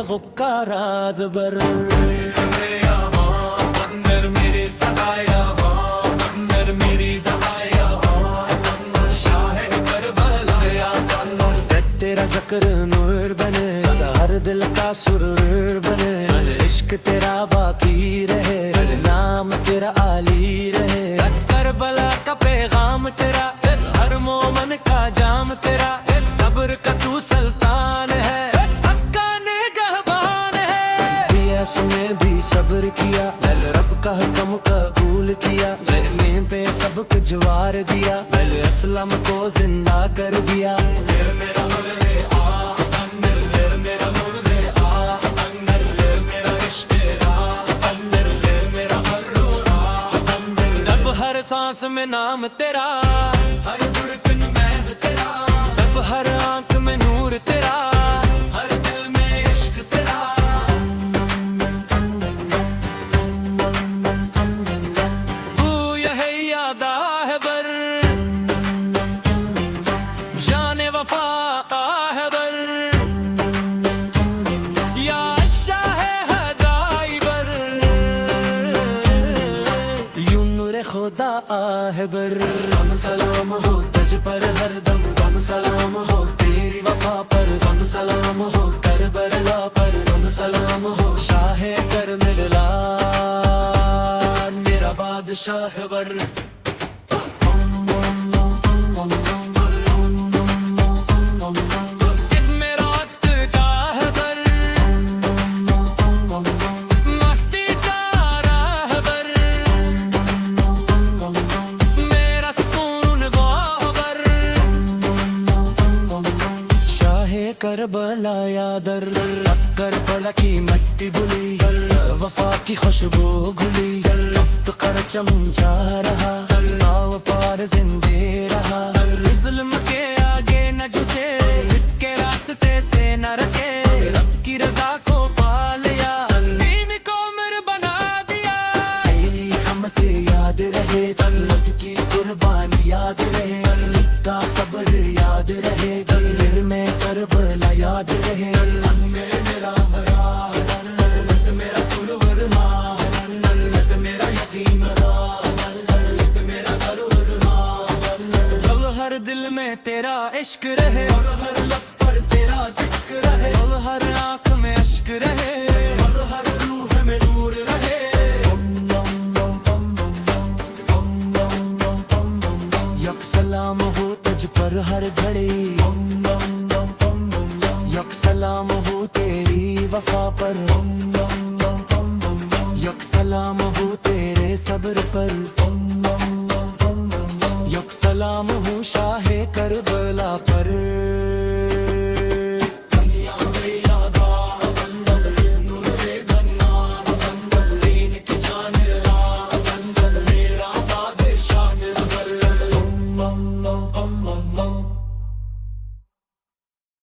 गुक्काराद बर तेरा ज़िक्र नूर बने, हर दिल का सुरूर बने। इश्क तेरा बाकी रहे, नाम तेरा आली रहे। करबला का पैगाम तेरा, हर मोमन का जाम तेरा। सब्र का तू सुल्तान है, हक्का निगहबान है। दिया सुने भी सब्र किया, रब का हुक्म कबूल किया। मरने पे सब कुछ वार दिया, असलम को जिंदा कर दिया। हर सांस में नाम तेरा, हर धड़कन में तेरा। तब हर आंख में नूर तेरा, हर दिल में इश्क तेरा। तू यही यादा है बर, जाने वफा का है बर। या शाह हदाई बर, यूं नूर खुदा आहे बर। कम सलाम हो तुझ पर हरदम, कम सलाम हो तेरी वफा पर। कम सलाम हो करबला पर, कम सलाम हो शाह करबला मेरा बादशाह बर। करबला यादर करबला की मट्टी बुली, वफा की खुशबू घुली। वक्त करचम जा रहा, नाव पार जिंदे रहा। जुल्म के आगे न झुके, के रास्ते से न रखे। रब की रजा को पा लिया, दीन को अमर बना दिया। तेरी रहमत याद रहे, तलत की कुर्बानी याद रहे। का सब्र याद रहे, दिल में करबला याद रहे। मेरा भरा मेरा सुरवर मेरा यकीन मेरा जब हर दिल में तेरा इश्क रहे, और हर लब पर तेरा जिक्र रहे। और हर आंख में इश्क रहे, और हर रूह में नूर रहे। यक सलाम हो तुझ पर हर घड़ी, यक सलाम हो तेरी वफा पर। यक सलाम हो तेरे सब्र पर। यक सलाम